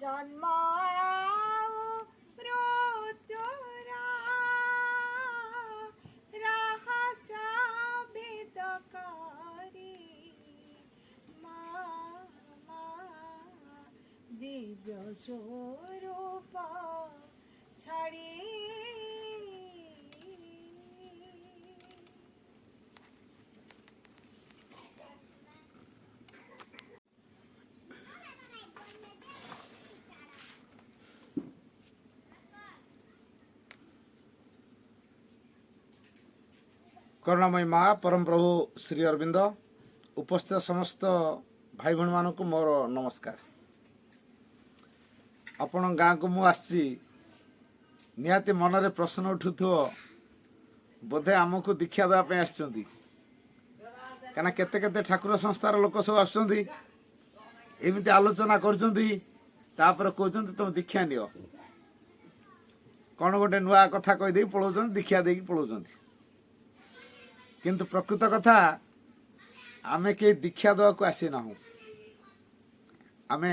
जन्म ଆଉ ମୃତ୍ୟୁର ରହସ୍ୟ ଭେଦ କରି ମା ଦିବ୍ୟ ସ୍ୱରୂପ ଛାଡ଼ି करुणामयी माँ परम प्रभु श्री अरविंद उपस्थित समस्त भाई भौणी मानक मोर नमस्कार। आपण गाँ को मु आसी निहाती मनरे प्रश्न उठुथो बोधे आमको दीक्षा देवाई आसछंती कना केते केते ठाकुर संस्थार लोक सब आसछंती एमिति आलोचना करछंती तापर कहछंती तुम दीक्षा नियो कौन गोटे नुआ कथा कहि देई पळौछंती दीक्षा देई पळौछंती किंतु प्रकृत कथा आमे के दीक्षा देवा को आसी ना आमे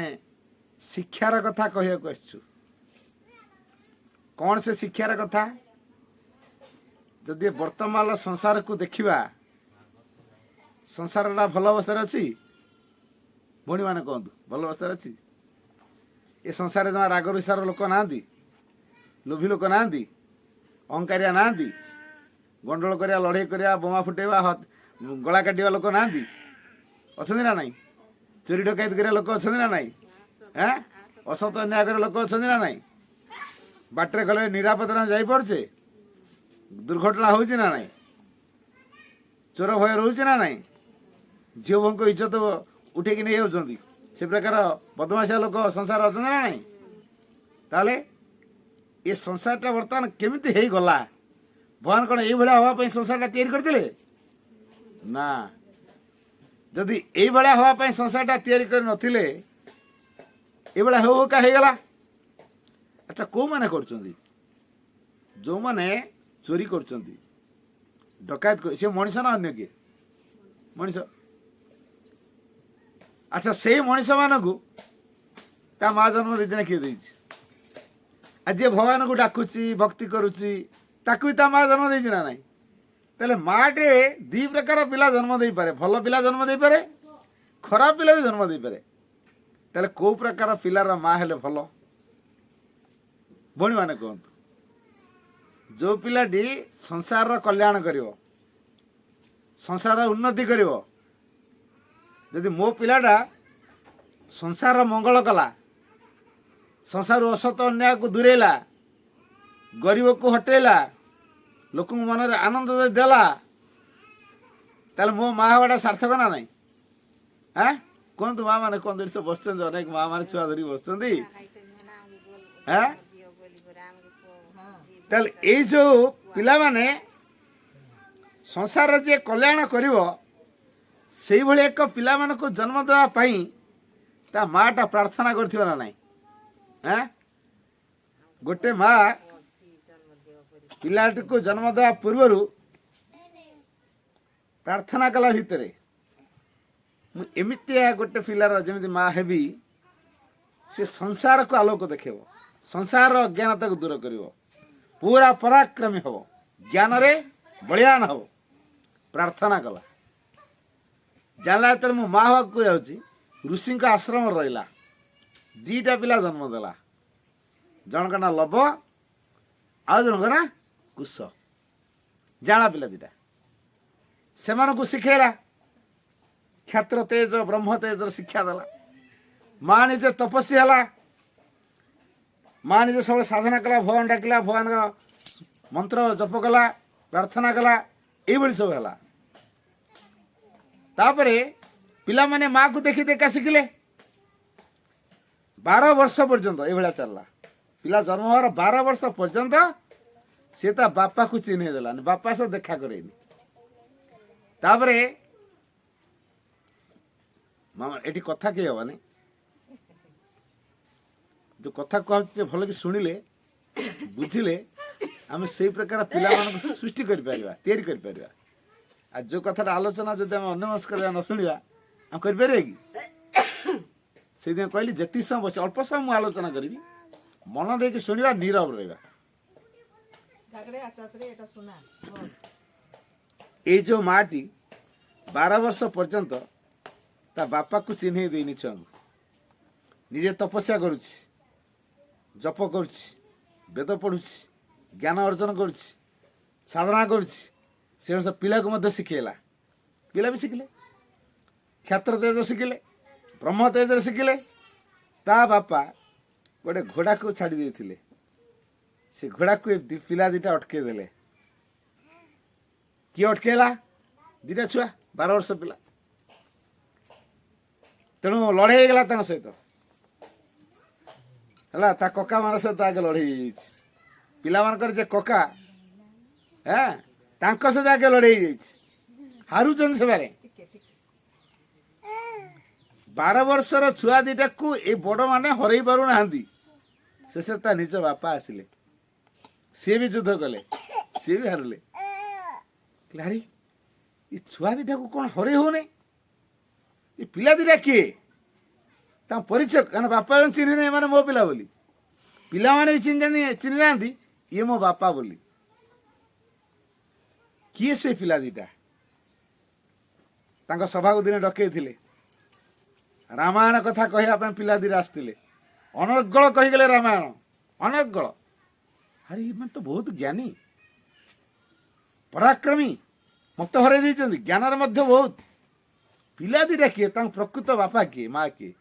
शिक्षार कथा कहिया को आसछु कौन से शिक्षार कथा जदि वर्तमान संसार को देखिबा संसार ला भल अवस्था अच्छी भणी माने कहतु भल अवस्था अच्छी ये संसार जमा राग रुषार लोक नांदी लोभी लोक नांदी अहंकारिया नांदी गंडल करिया लड़ाई करिया बोमा फुटेवा गला काटिया लोक नांदी अछंदी ना नहीं चोरी डकैत करिया लोक अछंदी ना नहीं हैं असत अन्याय करिया लोक अछंदी ना नहीं बाटरे गले निरापद ना जाई पड़छे दुर्घटना होउची ना नहीं चोर भय रहउची ना नहीं झील भंको इज्जत उठे कि नहीं होउचंदी से प्रकार बदमाशिया लोक संसार अछंदी ना नहीं ताले ये संसारटा वर्तमान केमिति हेई गला भगवान कौन ये हाँवाई संसार तैयारी करते ना जदि ये हाँवाई संसार तैयारी कर नथिले ये हो का गला अच्छा कौ माने करछंती जो माने चोरी करछंती डकायत से मनीष ना अन्य किए मनीष अच्छा से मनीष मानक ता माँ जन्म देना किए देछि आज भगवान को डाकुची भक्ति करुची ताकू भी ता माँ जन्म देछि ना नहीं ताले माटे दी प्रकार पिला जन्म दे पारे भल पिला जन्म दे पारे खराब पिला भी जन्म दे पारे ताले को प्रकार पिलार माँ हेले भल भणी माने कहतु जो पिलाटी संसार कल्याण करिवो संसार उन्नति करिवो यदि मो पिलाटा संसार मंगल कला संसार असत अन्याय को दूरेला गरीब को हटेला लोक मन में आनंद देला ताले मो माँ हवाटा सार्थक ना नहीं हाँ कहतु माँ मैंने कौन देश बस अनेक माँ मैंने छुआ धरी बस ये जो पिला माने संसार जे कल्याण करिवो सेही भली एक पिला मान को जन्म देवा पाई ता माटा प्रार्थना करथियो ना नहीं हाँ गोटे माँ पिलाटी को जन्म देवा पूर्व प्रार्थना कला भितर एमितिया गोटे पिलार जमी माँ हेबी से संसार को आलोक देखेब संसार अज्ञानता को दूर कर पूरा पराक्रमी हम ज्ञान रे बलियान हम प्रार्थना कला जानला तर मो माँ हवा को जाऊँगी ऋषि आश्रम रहा दीटा पिला जन्म देला जनक ना लभ आउ जनक ना कुश जाना पिला दीटा से शिखेला क्षत्र तेज ब्रह्म तेज शिक्षा देला माँ निजे तपस्वी है माँ निजे सब साधना कला भगवान डाकिला भगवान का मंत्र जप कला प्रार्थना कला ये सब है तापरे पिला माने माँ को देखी देखा शिखिले 12 वर्ष पर्यंत ये चलला पिला जन्म हर 12 वर्ष पर्यंत सी ता बापा को चिन्ह देलानी बापा से देखा करेनी तापरे मामा एटी कथा किए हवानी जो कथा कहते भल कि शुणिले बुझिले आम से प्रकार पिला मान सृष्टि कर जो कथा आलोचना जब आम अन्यमनस्क न शुणा आम कर कि ସେଇଥିପାଇଁ କହିଲି ଯେତିକି ସମୟ ବସି ଅଳ୍ପ ସମୟ ମୁଁ ଆଲୋଚନା କରିବି, ମନ ଦେଇକି ଶୁଣିବା, ନୀରବ ରହିବା। ଝାଗଡ଼େ ଆଚାସରେ এটা শোনা ଏଇ ଯେଉଁ ମାଟି 12 ବର୍ଷ ପର୍ଯ୍ୟନ୍ତ ତା ବାପାକୁ ଚିହ୍ନେଇ ଦେଇନି ଛୁଆଙ୍କୁ, ନିଜେ ତପସ୍ୟା କରୁଛି, ଜପ କରୁଛି, ବେଦ ପଢ଼ୁଛି, ଜ୍ଞାନ ଅର୍ଜନ କରୁଛି, ସାଧନା କରୁଛି। ସେ ଅନୁସାରେ ପିଲାକୁ ମଧ୍ୟ ଶିଖେଇଲା, ପିଲା ବି ଶିଖିଲେ, କ୍ଷେତ୍ର ତେଜ ଶିଖିଲେ, ବ୍ରହ୍ମ ତେଜରେ ଶିଖିଲେ। ତା ବାପା ଗୋଟେ ଘୋଡ଼ାକୁ ଛାଡ଼ି ଦେଇଥିଲେ, ସେ ଘୋଡ଼ାକୁ ପିଲା ଦୁଇଟା ଅଟକେଇ ଦେଲେ। କିଏ ଅଟକେଇଲା? ଦୁଇଟା ଛୁଆ 12 ବର୍ଷ ପିଲା। ତେଣୁ ଲଢ଼େଇ ହେଇଗଲା ତାଙ୍କ ସହିତ, ହେଲା। ତା କକା ମାନଙ୍କ ସହିତ ଆଗେ ଲଢ଼େଇ ହେଇଯାଇଛି, ପିଲାମାନଙ୍କର ଯେ କକା, ତାଙ୍କ ସହିତ ଆଗେ ଲଢ଼େଇ ହେଇଯାଇଛି, ହାରୁଛନ୍ତି ସେମାନେ। 12 ବର୍ଷର ଛୁଆ ଦିଟାକୁ ଏ ବଡ଼ମାନେ ହରେଇ ପାରୁନାହାନ୍ତି। ଶେଷରେ ତା ନିଜ ବାପା ଆସିଲେ, ସିଏ ବି ଯୁଦ୍ଧ କଲେ, ସିଏ ବି ହାରିଲେ। ଆରେ ଏ ଛୁଆ ଦିଟାକୁ କ'ଣ ହରେଇ ହଉନି? ଏ ପିଲା ଦିଟା କିଏ? ତାଙ୍କ ପରିଚୟ, କାରଣ ବାପା ଚିହ୍ନି ନାହିଁ ଏମାନେ ମୋ ପିଲା ବୋଲି, ପିଲାମାନେ ବି ଚିହ୍ନି ନାହାନ୍ତି ଇଏ ମୋ ବାପା ବୋଲି। କିଏ ସେ ପିଲା ଦିଟା? ତାଙ୍କ ସଭାକୁ ଦିନେ ଡକେଇଥିଲେ, ରାମାୟଣ କଥା କହିବା ପାଇଁ ପିଲା ଦିଟା ଆସିଥିଲେ। ଅନର୍ଗଳ କହିଗଲେ ରାମାୟଣ, ଅନର୍ଗଳ। ଆରେ ଏମାନେ ତ ବହୁତ ଜ୍ଞାନୀ, ପରାକ୍ରମୀ, ମତେ ହରେଇ ଦେଇଛନ୍ତି, ଜ୍ଞାନରେ ମଧ୍ୟ ବହୁତ। ପିଲା ଦିଟା କିଏ? ତାଙ୍କ ପ୍ରକୃତ ବାପା କିଏ, ମା କିଏ?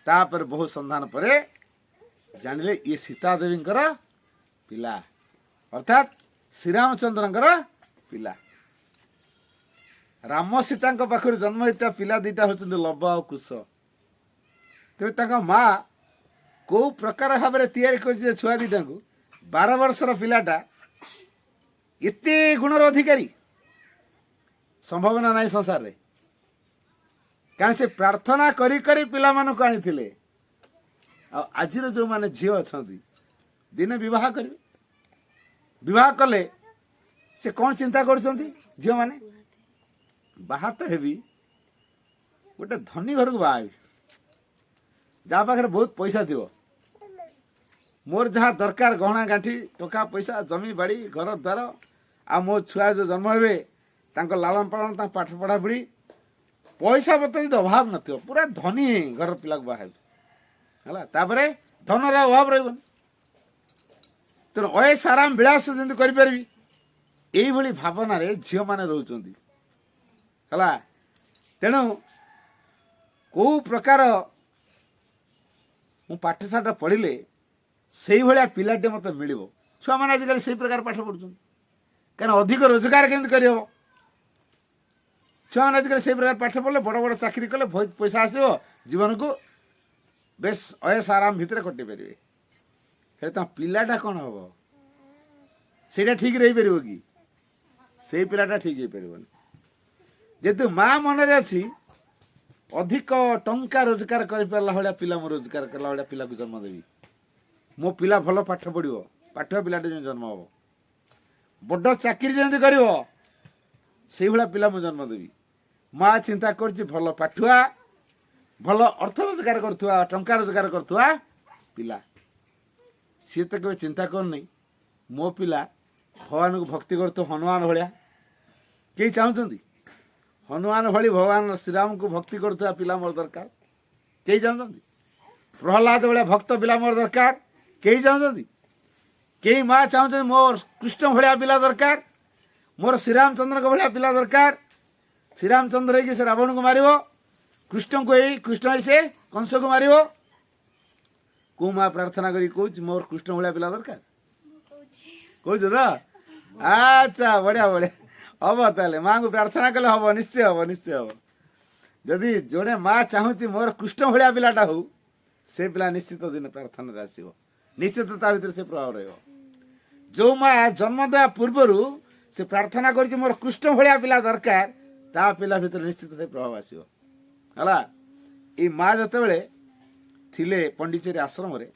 ତାପରେ ବହୁ ସନ୍ଧାନ ପରେ ଜାଣିଲେ ଇଏ ସୀତା ଦେବୀଙ୍କର ପିଲା, ଅର୍ଥାତ୍ ଶ୍ରୀରାମଚନ୍ଦ୍ରଙ୍କର ପିଲା। ରାମ ସୀତାଙ୍କ ପାଖରୁ ଜନ୍ମ ହେଇଥିବା ପିଲା ଦିଟା ହଉଛନ୍ତି ଲବ ଆଉ କୁଶ। ତେବେ ତାଙ୍କ ମା କୋଉ ପ୍ରକାର ଭାବରେ ତିଆରି କରିଛି ଯେ ଛୁଆ ଦିଟାଙ୍କୁ, 12 ବର୍ଷର ପିଲାଟା ଏତେ ଗୁଣର ଅଧିକାରୀ, ସମ୍ଭାବନା ନାହିଁ ସଂସାରରେ। କାରଣ ସେ ପ୍ରାର୍ଥନା କରି କରି ପିଲାମାନଙ୍କୁ ଆଣିଥିଲେ। ଆଉ ଆଜିର ଯେଉଁମାନେ ଝିଅ ଅଛନ୍ତି, ଦିନେ ବିବାହ କରିବେ, ବିବାହ କଲେ ସେ କ'ଣ ଚିନ୍ତା କରୁଛନ୍ତି? ଝିଅମାନେ ବାହା ତ ହେବି, ଗୋଟେ ଧନୀ ଘରକୁ ବାହା ହେବି, ଯାହା ପାଖରେ ବହୁତ ପଇସା ଥିବ, ମୋର ଯାହା ଦରକାର ଗହଣା ଗାଣ୍ଠି, ଟଙ୍କା ପଇସା, ଜମି ବାଡ଼ି, ଘର ଦ୍ୱାର, ଆଉ ମୋ ଛୁଆ ଯେଉଁ ଜନ୍ମ ହେବେ ତାଙ୍କ ଲାଳନ ପାଳନ, ତାଙ୍କ ପାଠ ପଢ଼ାପଢ଼ି, ପଇସା ପତ୍ର ଯଦି ଅଭାବ ନଥିବ, ପୁରା ଧନୀ ଘର ପିଲାକୁ ବାହା ହେବି, ହେଲା। ତାପରେ ଧନର ଅଭାବ ରହିବନି। ତେଣୁ ଅୟେଶ ଆରାମ ବିଳାସ ଯେମିତି କରିପାରିବି, ଏଇଭଳି ଭାବନାରେ ଝିଅମାନେ ରହୁଛନ୍ତି, ହେଲା। ତେଣୁ କେଉଁ ପ୍ରକାର ମୁଁ ପାଠଶାଠ ପଢ଼ିଲେ ସେଇଭଳିଆ ପିଲାଟେ ମୋତେ ମିଳିବ। ଛୁଆମାନେ ଆଜିକାଲି ସେଇ ପ୍ରକାର ପାଠ ପଢ଼ୁଛନ୍ତି, କାରଣ ଅଧିକ ରୋଜଗାର କେମିତି କରିହେବ। ଛୁଆମାନେ ଆଜିକାଲି ସେଇ ପ୍ରକାର ପାଠ ପଢ଼ିଲେ, ବଡ଼ ବଡ଼ ଚାକିରି କଲେ, ବହୁତ ପଇସା ଆସିବ, ଜୀବନକୁ ବେଶ ଅୟେଶ ଆରାମ ଭିତରେ କଟେଇ ପାରିବେ। ହେଲେ ତାଙ୍କ ପିଲାଟା କ'ଣ ହବ? ସେଇଟା ଠିକ୍ ରହିପାରିବ କି? ସେଇ ପିଲାଟା ଠିକ୍ ହେଇପାରିବନି। ଯେହେତୁ ମା ମନରେ ଅଛି ଅଧିକ ଟଙ୍କା ରୋଜଗାର କରିପାରିଲା ଭଳିଆ ପିଲା, ମୁଁ ରୋଜଗାର କଲା ଭଳିଆ ପିଲାକୁ ଜନ୍ମ ଦେବି, ମୋ ପିଲା ଭଲ ପାଠ ପଢ଼ିବ, ପାଠୁଆ ପିଲାଟେ ଯେମିତି ଜନ୍ମ ହେବ, ବଡ଼ ଚାକିରି ଯେମିତି କରିବ, ସେଇଭଳିଆ ପିଲା ମୁଁ ଜନ୍ମ ଦେବି। ମା ଚିନ୍ତା କରୁଛି ଭଲ ପାଠୁଆ, ଭଲ ଅର୍ଥ ରୋଜଗାର କରୁଥିବା, ଟଙ୍କା ରୋଜଗାର କରୁଥିବା ପିଲା। ସିଏ ତ କେବେ ଚିନ୍ତା କରୁନି ମୋ ପିଲା ଭଗବାନଙ୍କୁ ଭକ୍ତି କରୁଥିବ ହନୁମାନ ଭଳିଆ। କେହି ଚାହୁଁଛନ୍ତି ହନୁମାନ ଭଳି ଭଗବାନ ଶ୍ରୀରାମଙ୍କୁ ଭକ୍ତି କରୁଥିବା ପିଲା ମୋର ଦରକାର? କେହି ଚାହୁଁଛନ୍ତି? ପ୍ରହ୍ଲାଦ ଭଳିଆ ଭକ୍ତ ପିଲା ମୋର ଦରକାର? କେହି ଚାହୁଁଛନ୍ତି? କେହି ମା ଚାହୁଁଛନ୍ତି ମୋର କୃଷ୍ଣ ଭଳିଆ ପିଲା ଦରକାର, ମୋର ଶ୍ରୀରାମଚନ୍ଦ୍ରଙ୍କ ଭଳିଆ ପିଲା ଦରକାର? ଶ୍ରୀରାମଚନ୍ଦ୍ର ହେଇକି ସେ ରାବଣକୁ ମାରିବ, କୃଷ୍ଣ ହେଇ ସେ କଂସକୁ ମାରିବ। କୋଉ ମା ପ୍ରାର୍ଥନା କରି କହୁଛି ମୋର କୃଷ୍ଣ ଭଳିଆ ପିଲା ଦରକାର? କହୁଛ ତ? ଆଚ୍ଛା, ବଢ଼ିଆ ବଢ଼ିଆ, ହବ। ତାହେଲେ ମାଙ୍କୁ ପ୍ରାର୍ଥନା କଲେ ହବ, ନିଶ୍ଚୟ ହବ, ନିଶ୍ଚୟ ହବ। ଯଦି ଜଣେ ମା ଚାହୁଁଛି ମୋର କୃଷ୍ଣ ଭଳିଆ ପିଲାଟା ହଉ, ସେ ପିଲା ନିଶ୍ଚିତ ଦିନେ ପ୍ରାର୍ଥନାରେ ଆସିବ, ନିଶ୍ଚିତ ତା ଭିତରେ ସେ ପ୍ରଭାବ ରହିବ। ଯେଉଁ ମା ଜନ୍ମ ଦେବା ପୂର୍ବରୁ ସେ ପ୍ରାର୍ଥନା କରିଛି ମୋର କୃଷ୍ଣ ଭଳିଆ ପିଲା ଦରକାର, ତା ପିଲା ଭିତରେ ନିଶ୍ଚିତ ସେ ପ୍ରଭାବ ଆସିବ, ହେଲା। ଏଇ ମା ଯେତେବେଳେ ଥିଲେ ପଣ୍ଡିଚେରୀ ଆଶ୍ରମରେ,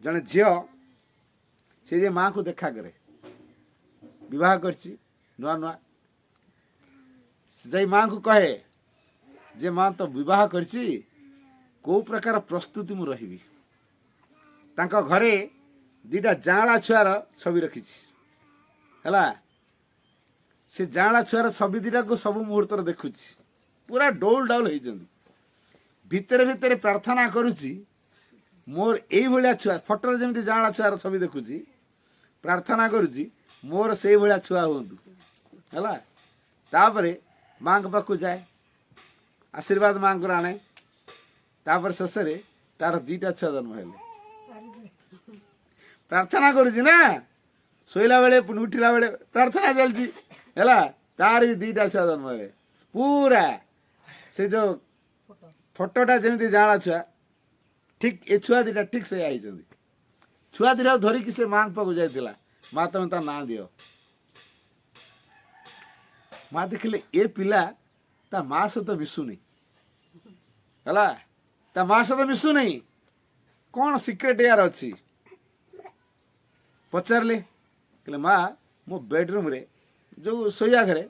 ଜଣେ ଝିଅ ସେ ଯେ ମାଆଙ୍କୁ ଦେଖା କରେ, ବିବାହ କରିଛି ନୂଆ ନୂଆ, ଯାଇ ମାଆଙ୍କୁ କହେ ଯେ ମା ତ ବିବାହ କରିଛି, କେଉଁ ପ୍ରକାର ପ୍ରସ୍ତୁତି ମୁଁ ରହିବି। ତାଙ୍କ ଘରେ ଦୁଇଟା ଜାଁଳା ଛୁଆର ଛବି ରଖିଛି ହେଲା। ସେ ଜାଁଳା ଛୁଆର ଛବି ଦୁଇଟାକୁ ସବୁ ମୁହୂର୍ତ୍ତରେ ଦେଖୁଛି, ପୁରା ଡଉଲ ଡାଉଲ ହେଇଛନ୍ତି। ଭିତରେ ଭିତରେ ପ୍ରାର୍ଥନା କରୁଛି, ମୋର ଏଇଭଳିଆ ଛୁଆ, ଫଟୋରେ ଯେମିତି ଜାଁଳା ଛୁଆର ଛବି ଦେଖୁଛି, ପ୍ରାର୍ଥନା କରୁଛି ମୋର ସେଇଭଳିଆ ଛୁଆ ହୁଅନ୍ତୁ ହେଲା। ତାପରେ ମାଙ୍କ ପାଖକୁ ଯାଏ, ଆଶୀର୍ବାଦ ମାଙ୍କର ଆଣେ। ତାପରେ ଶେଷରେ ତାର ଦୁଇଟା ଛୁଆ ଜନ୍ମ ହେଲେ। ପ୍ରାର୍ଥନା କରୁଛି ନା, ଶୋଇଲା ବେଳେ ପୁଣି ଉଠିଲା ବେଳେ ପ୍ରାର୍ଥନା ଚାଲିଛି ହେଲା। ତାର ବି ଦୁଇଟା ଛୁଆ ଜନ୍ମ ହେଲେ। ପୁରା ସେ ଯେଉଁ ଫଟୋଟା ଯେମିତି ଜାଁଳା ଛୁଆ, ଠିକ୍ ଏ ଛୁଆ ଦୁଇଟା ଠିକ୍ ସେଇଆ ହେଇଛନ୍ତି। ଛୁଆ ଦୁଇଟାକୁ ଧରିକି ସେ ମାଙ୍କ ପାଖକୁ ଯାଇଥିଲା, ମା ତମେ ତା ନାଁ ଦିଅ। ମା ଦେଖିଲେ ଏ ପିଲା ତା ମା ସହିତ ମିଶୁନି ହେଲା, ତା ମା ସହିତ ମିଶୁନି, କ'ଣ ସିକ୍ରେଟ୍ ୟାର ଅଛି। ପଚାରିଲେ, କହିଲେ ମା ମୋ ବେଡ଼ରୁମ୍ରେ ଯେଉଁ ଶୋଇବା ଘରେ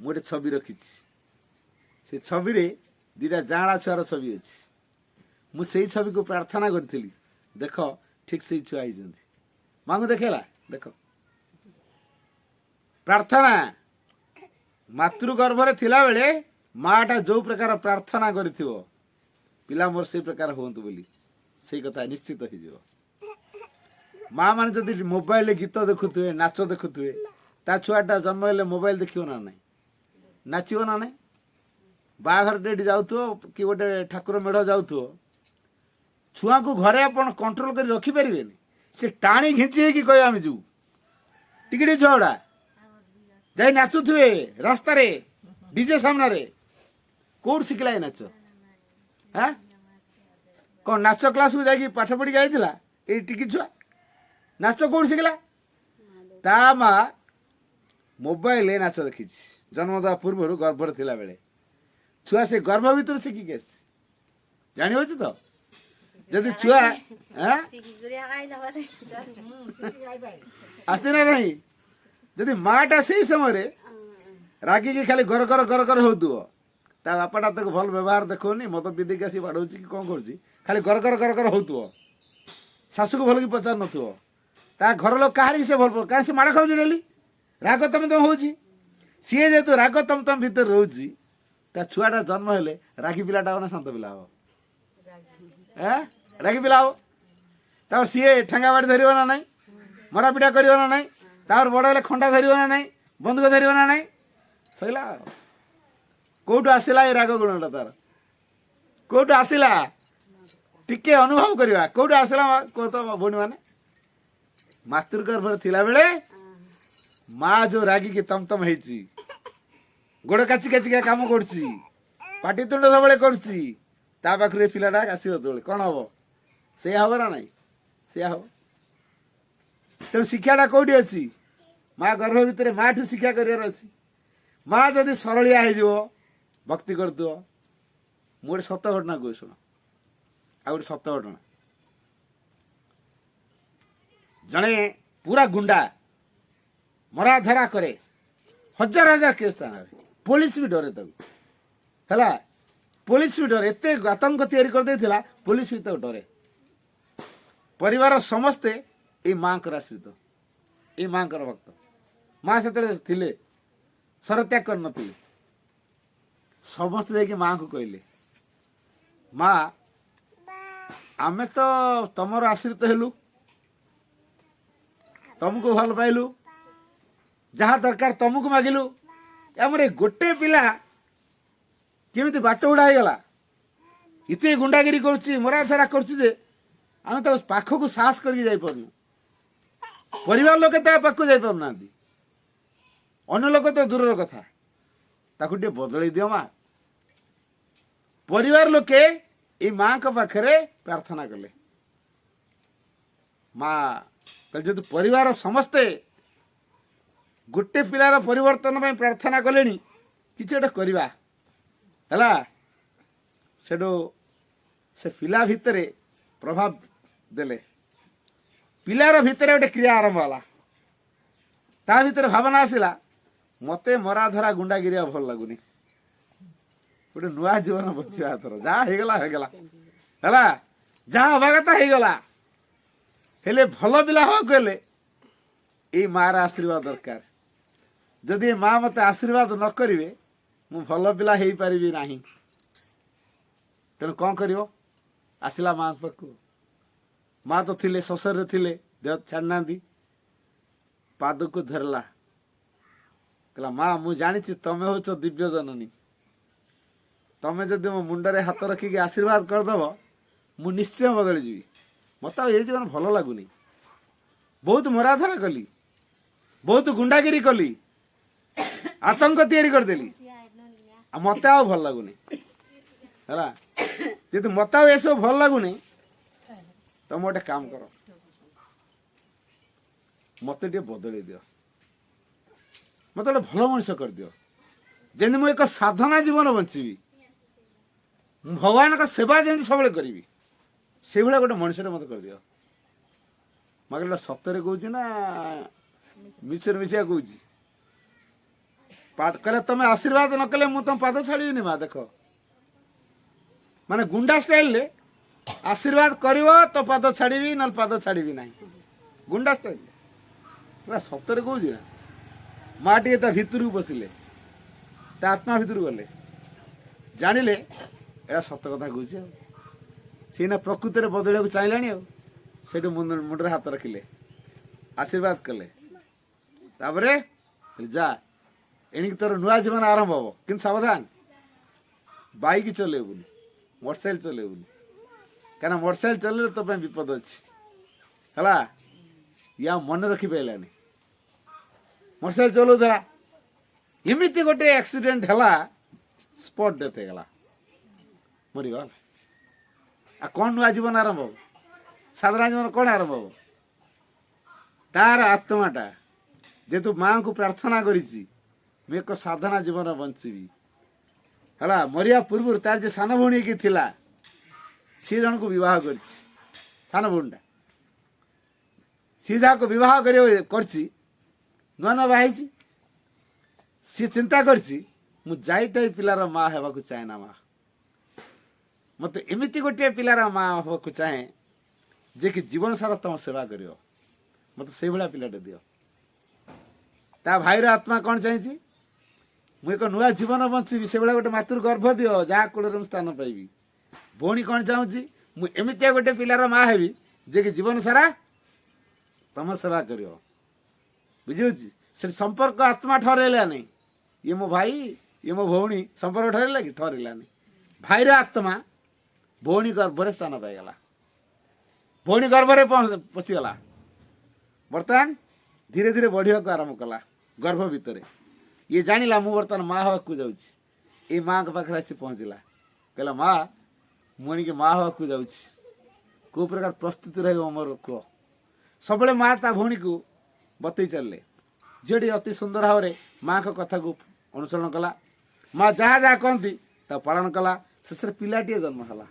ମୁଁ ଗୋଟେ ଛବି ରଖିଛି। ସେ ଛବିରେ ଦୁଇଟା ଜାଁଳା ଛୁଆର ଛବି ଅଛି। ମୁଁ ସେଇ ଛବିକୁ ପ୍ରାର୍ଥନା କରିଥିଲି, ଦେଖ ଠିକ୍ ସେଇ ଛୁଆ ହେଇଛନ୍ତି। ମାଙ୍କୁ ଦେଖେଇଲା, ଦେଖ ପ୍ରାର୍ଥନା। ମାତୃଗର୍ଭରେ ଥିଲାବେଳେ ମାଟା ଯେଉଁ ପ୍ରକାର ପ୍ରାର୍ଥନା କରିଥିବ, ପିଲା ମୋର ସେଇ ପ୍ରକାର ହୁଅନ୍ତୁ ବୋଲି, ସେଇ କଥା ନିଶ୍ଚିତ ହେଇଯିବ। ମା ମାନେ ଯଦି ମୋବାଇଲରେ ଗୀତ ଦେଖୁଥିବେ, ନାଚ ଦେଖୁଥିବେ, ତା ଛୁଆଟା ଜନ୍ମ ହେଲେ ମୋବାଇଲ ଦେଖିବ ନା ନାହିଁ, ନାଚିବ ନା ନାହିଁ। ବାହାଘର ଡେଟ୍ ଯାଉଥିବ କି ଗୋଟେ ଠାକୁର ମେଢ଼ ଯାଉଥିବ, ଛୁଆଙ୍କୁ ଘରେ ଆପଣ କଣ୍ଟ୍ରୋଲ କରି ରଖିପାରିବେନି। ସେ ଟାଣି ଘିଞ୍ଚି ହେଇକି କହିବେ ଆମେ ଯିବୁ। ଟିକେ ଟିକେ ଛୁଆଗୁଡ଼ା ଯାଇ ନାଚୁଥିବେ ରାସ୍ତାରେ, ଡିଜେ ସାମ୍ନାରେ। କୋଉଠି ଶିଖିଲା ଏ ନାଚ? ହଁ, କ'ଣ ନାଚ କ୍ଲାସକୁ ଯାଇକି ପାଠ ପଢ଼ିକି ଯାଇଥିଲା ଏଇ ଟିକି ଛୁଆ? ନାଚ କୋଉଠି ଶିଖିଲା? ତା ମା ମୋବାଇଲରେ ନାଚ ଦେଖିଛି ଜନ୍ମ ଦେବା ପୂର୍ବରୁ, ଗର୍ଭରେ ଥିଲାବେଳେ। ଛୁଆ ସେ ଗର୍ଭ ଭିତରୁ ଶିଖିକି ଆସିଛି, ଜାଣି ହେଉଛି ତ। ଯଦି ଛୁଆ ଆସେ ନା ନାହିଁ, ଯଦି ମାଟା ସେଇ ସମୟରେ ରାଗିକି ଖାଲି ଗର ଗର ଗର ଗର ହେଉଥିବ, ତା ବାପାଟା ତାକୁ ଭଲ ବ୍ୟବହାର ଦେଖଉନି, ମଦ ପିଇ ଦେଇକି ଆସି ବାଡ଼ଉଛି କି କ'ଣ କରୁଛି, ଖାଲି ଗର ଗର ଗର ଗର ହେଉଥିବ, ଶାଶୁକୁ ଭଲ କି ପଚାରୁ ନଥିବ, ତା ଘର ଲୋକ କାହାରିକି ସେ ଭଲ ପାଉ, କାରଣ ସେ ମାଡ଼ ଖାଉଛି ଡେଲି, ରାଗ ତମ ତମ ହେଉଛି। ସିଏ ଯେହେତୁ ରାଗ ତମ ତମ ଭିତରେ ରହୁଛି, ତା ଛୁଆଟା ଜନ୍ମ ହେଲେ ରାଗି ପିଲାଟା ହବ ନା ଶାନ୍ତ ପିଲା ହବ? ରାଗି ପିଲା ହବ। ତାପରେ ସିଏ ଠେଙ୍ଗା ବାଡ଼ି ଧରିବ ନା ନାହିଁ, ମରାପିଟା କରିବ ନା ନାହିଁ, ତାପରେ ବଡ଼ ହେଲେ ଖଣ୍ଡା ଧରିବ ନା ନାହିଁ, ବନ୍ଧୁକ ଧରିବ ନା ନାହିଁ, ସଇଲା। କୋଉଠୁ ଆସିଲା ଏ ରାଗ ଗୁଣଟା ତାର? କୋଉଠୁ ଆସିଲା? ଟିକେ ଅନୁଭବ କରିବା, କୋଉଠୁ ଆସିଲା କୁହ ତ ଭଉଣୀ ମାନେ? ମାତୃଗର୍ଭରେ ଥିଲାବେଳେ ମା ଯୋଉ ରାଗିକି ତମତମ ହେଇଛି, ଗୋଡ଼ କାଚି କାଚିକା କାମ କରୁଛି, ପାଟିତୁଣ୍ଡ ସବୁବେଳେ କରୁଛି, ତା ପାଖରୁ ଏ ପିଲାଟା ଆସିବ ଯେତେବେଳେ କ'ଣ ହବ? ସେଇଆ ହବ ନା ନାହିଁ? ସେଇଆ ହବ। ତେଣୁ ଶିକ୍ଷାଟା କୋଉଠି ଅଛି? ମା ଗର୍ଭ ଭିତରେ ମାଠୁ ଶିକ୍ଷା କରିବାର ଅଛି। ମା ଯଦି ସରଳିଆ ହେଇଯିବ, ଭକ୍ତି କରୁଥିବ। ମୁଁ ଗୋଟେ ସତ ଘଟଣା କହୁଛି ଶୁଣ। ଆଉ ଗୋଟେ ସତ ଘଟଣା, ଜଣେ ପୁରା ଗୁଣ୍ଡା ମରାଧରା କରେ, ହଜାର ହଜାର କେସ୍ ଥାନାରେ, ପୋଲିସ ବି ଡରେ ତାକୁ ହେଲା। ପୋଲିସ ବି ଡରେ, ଏତେ ଆତଙ୍କ ତିଆରି କରିଦେଇଥିଲା, ପୋଲିସ ବି ତାକୁ ଡରେ। ପରିବାର ସମସ୍ତେ ଏଇ ମାଙ୍କର ଆଶ୍ରିତ, ଏଇ ମାଙ୍କର ଭକ୍ତ। ମା ସେତେବେଳେ ଥିଲେ, ସରତ୍ୟାଗ କରିନଥିଲେ। ସମସ୍ତେ ଯାଇକି ମାଙ୍କୁ କହିଲେ, ମା ଆମେ ତ ତମର ଆଶ୍ରିତ ହେଲୁ, ତମକୁ ଭଲ ପାଇଲୁ, ଯାହା ଦରକାର ତମକୁ ମାଗିଲୁ, ଆମର ଏ ଗୋଟେ ପିଲା କେମିତି ବାଟ ଉଡ଼ା ହେଇଗଲା, ଏତେ ଗୁଣ୍ଡାଗିରି କରୁଛି, ମରାଧରା କରୁଛି ଯେ ଆମେ ତ ପାଖକୁ ସାହସ କରିକି ଯାଇପାରୁନୁ। ପରିବାର ଲୋକେ ତା ପାଖକୁ ଯାଇପାରୁନାହାନ୍ତି, ଅନ୍ୟ ଲୋକ ତ ଦୂରର କଥା, ତାକୁ ଟିକେ ବଦଳେଇ ଦିଅ ମା। ପରିବାର ଲୋକେ ଏଇ ମାଙ୍କ ପାଖରେ ପ୍ରାର୍ଥନା କଲେ। ମା କହିଲେ, ଯେହେତୁ ପରିବାର ସମସ୍ତେ ଗୋଟେ ପିଲାର ପରିବର୍ତ୍ତନ ପାଇଁ ପ୍ରାର୍ଥନା କଲେଣି, କିଛି ଗୋଟେ କରିବା ହେଲା। ସେଠୁ ସେ ପିଲା ଭିତରେ ପ୍ରଭାବ ଦେଲେ, ପିଲାର ଭିତରେ ଗୋଟେ କ୍ରିୟା ଆରମ୍ଭ ହେଲା। ତା ଭିତରେ ଭାବନା ଆସିଲା, ମୋତେ ମରାଧରା ଗୁଣ୍ଡାଗିରିଆ ଭଲ ଲାଗୁନି, ଗୋଟେ ନୂଆ ଜୀବନ ବଞ୍ଚିବା ଏଥର। ଯାହା ହେଇଗଲା ହେଇଗଲା ହେଲା, ଯାହା ହବା କଥା ହେଇଗଲା। ହେଲେ ଭଲ ପିଲା ହବାକୁ ହେଲେ ଏଇ ମାର ଆଶୀର୍ବାଦ ଦରକାର। ଯଦି ଏ ମା ମତେ ଆଶୀର୍ବାଦ ନ କରିବେ ମୁଁ ଭଲ ପିଲା ହେଇପାରିବି ନାହିଁ। ତେଣୁ କ'ଣ କରିବ? ଆସିଲା ମା ପାଖକୁ। ମା ତ ଥିଲେ, ଶଶୁରରେ ଥିଲେ, ଦେହ ଛାଡ଼ିନାହାନ୍ତି। ପାଦକୁ ଧରିଲା, କହିଲା ମା ମୁଁ ଜାଣିଛି ତମେ ହଉଛ ଦିବ୍ୟ ଜନନୀ। ତମେ ଯଦି ମୋ ମୁଣ୍ଡରେ ହାତ ରଖିକି ଆଶୀର୍ବାଦ କରିଦବ ମୁଁ ନିଶ୍ଚୟ ବଦଳିଯିବି। ମତେ ଆଉ ଏଇ ଜୀବନ ଭଲ ଲାଗୁନି। ବହୁତ ମରାଧରା କଲି, ବହୁତ ଗୁଣ୍ଡାଗିରି କଲି, ଆତଙ୍କ ତିଆରି କରିଦେଲି, ଆଉ ମତେ ଆଉ ଭଲ ଲାଗୁନି ହେଲା। ଯେହେତୁ ମତେ ଆଉ ଏସବୁ ଭଲ ଲାଗୁନି, ତମେ ଗୋଟେ କାମ କର, ମତେ ଟିକେ ବଦଳେଇ ଦିଅ, ମତେ ଗୋଟେ ଭଲ ମଣିଷ କରିଦିଅ, ଯେମିତି ମୁଁ ଏକ ସାଧନା ଜୀବନ ବଞ୍ଚିବି, ମୁଁ ଭଗବାନଙ୍କ ସେବା ଯେମିତି ସବୁବେଳେ କରିବି, ସେଇଭଳିଆ ଗୋଟେ ମଣିଷଟେ ମତେ କରିଦିଅ। ମୁଁ କହିଲି ସତରେ କହୁଛି ନା ମିଛରେ ମିଶିଆ କହୁଛି? କହିଲେ ତମେ ଆଶୀର୍ବାଦ ନ କଲେ ମୁଁ ତମ ପାଦ ଛାଡ଼ିବିନି। ମା ଦେଖ, ମାନେ ଗୁଣ୍ଡା ଷ୍ଟାଇଲରେ ଆଶୀର୍ବାଦ କରିବ ତ ପାଦ ଛାଡ଼ିବି, ନହେଲେ ପାଦ ଛାଡ଼ିବି ନାହିଁ। ଗୁଣ୍ଡା ଷ୍ଟାଇଲ ପୁରା ସତରେ କହୁଛି ନା। ମା ଟିକେ ତା ଭିତରକୁ ବସିଲେ, ତା ଆତ୍ମା ଭିତରକୁ ଗଲେ, ଜାଣିଲେ ଏଇଟା ସତ କଥା କହୁଛି। ଆଉ ସିନା ପ୍ରକୃତିରେ ବଦଳିବାକୁ ଚାହିଁଲାଣି। ଆଉ ସେଇଠୁ ମୁଣ୍ଡରେ ହାତ ରଖିଲେ, ଆଶୀର୍ବାଦ କଲେ। ତାପରେ ଯା, ଏଣିକି ତୋର ନୂଆ ଜୀବନ ଆରମ୍ଭ ହବ, କିନ୍ତୁ ସାବଧାନ, ବାଇକ୍ ଚଲେଇବୁନି, ମୋଟରସାଇକେଲ ଚଲେଇବୁନି, କାହିଁକିନା ମୋଟରସାଇକେଲ ଚଲେଇଲେ ତୋ ପାଇଁ ବିପଦ ଅଛି ହେଲା। ୟା ମନେ ରଖିପାରିଲାନି, ମୋଟରସାଇକେଲ ଚଲଉଥିଲା, ଏମିତି ଗୋଟେ ଆକ୍ସିଡେଣ୍ଟ ହେଲା, ସ୍ପଟ୍ ଡେଥ୍ ହେଇଗଲା, ମରିଗଲା। ଆଉ କ'ଣ ନୂଆ ଜୀବନ ଆରମ୍ଭ ହବ? ସାଧାରଣ ଜୀବନ କ'ଣ ଆରମ୍ଭ ହବ? ତାର ଆତ୍ମାଟା ଯେହେତୁ ମାଆଙ୍କୁ ପ୍ରାର୍ଥନା କରିଛି ମୁଁ ଏକ ସାଧନା ଜୀବନ ବଞ୍ଚିବି ହେଲା, ମରିବା ପୂର୍ବରୁ ତାର ଯେ ସାନ ଭଉଣୀ କି ଥିଲା, ସିଏ ଜଣକୁ ବିବାହ କରିଛି। ସାନ ଭଉଣୀଟା ସିଏ ଯାହାକୁ ବିବାହ କରିଛି, ନୂଆ ନୂଆ ବାହା ହେଇଛି, ସିଏ ଚିନ୍ତା କରିଛି ମୁଁ ଯାଇତାଇ ପିଲାର ମା ହେବାକୁ ଚାହେଁ ନା। ମା ମତେ ଏମିତି ଗୋଟିଏ ପିଲାର ମା ହେବାକୁ ଚାହେଁ ଯେ କି ଜୀବନ ସାରା ତମ ସେବା କରିବ, ମତେ ସେଇଭଳିଆ ପିଲାଟେ ଦିଅ। ତା ଭାଇର ଆତ୍ମା କ'ଣ ଚାହିଁଛି? ମୁଁ ଏକ ନୂଆ ଜୀବନ ବଞ୍ଚିବି, ସେଇଭଳିଆ ଗୋଟେ ମାତୃ ଗର୍ଭ ଦିଅ ଯାହା କୋଳରେ ମୁଁ ସ୍ଥାନ ପାଇବି। ଭଉଣୀ କ'ଣ ଚାହୁଁଛି? ମୁଁ ଏମିତିଆ ଗୋଟେ ପିଲାର ମା ହେବି ଯେ କି ଜୀବନ ସାରା ତମ ସେବା କରିବ। ବୁଝିହଉଛି? ସେଠି ସମ୍ପର୍କ ଆତ୍ମା ଠହରେଇଲାନି। ଇଏ ମୋ ଭାଇ, ଇଏ ମୋ ଭଉଣୀ, ସମ୍ପର୍କ ଠହରିଲା କି? ଠହରିଲାନି। ଭାଇର ଆତ୍ମା ଭଉଣୀ ଗର୍ଭରେ ସ୍ଥାନ ପାଇଗଲା, ଭଉଣୀ ଗର୍ଭରେ ପଶିଗଲା। ବର୍ତ୍ତମାନ ଧୀରେ ଧୀରେ ବଢ଼ିବାକୁ ଆରମ୍ଭ କଲା ଗର୍ଭ ଭିତରେ। ଇଏ ଜାଣିଲା ମୁଁ ବର୍ତ୍ତମାନ ମା ହେବାକୁ ଯାଉଛି। ଏଇ ମାଆଙ୍କ ପାଖରେ ଆସି ପହଞ୍ଚିଲା, କହିଲା ମା ମୁଁ ଏଣିକି ମା ହେବାକୁ ଯାଉଛି, କେଉଁ ପ୍ରକାର ପ୍ରସ୍ତୁତି ରହିବ ମୋର କୁହ। ସବୁବେଳେ ମା ତା ଭଉଣୀକୁ ବତେଇ ଚାଲିଲେ। ଝିଅଟି ଅତି ସୁନ୍ଦର ଭାବରେ ମାଆଙ୍କ କଥାକୁ ଅନୁସରଣ କଲା। ମା ଯାହା ଯାହା କହନ୍ତି ତାକୁ ପାଳନ କଲା। ଶେଷରେ ପିଲାଟିଏ ଜନ୍ମ ହେଲା।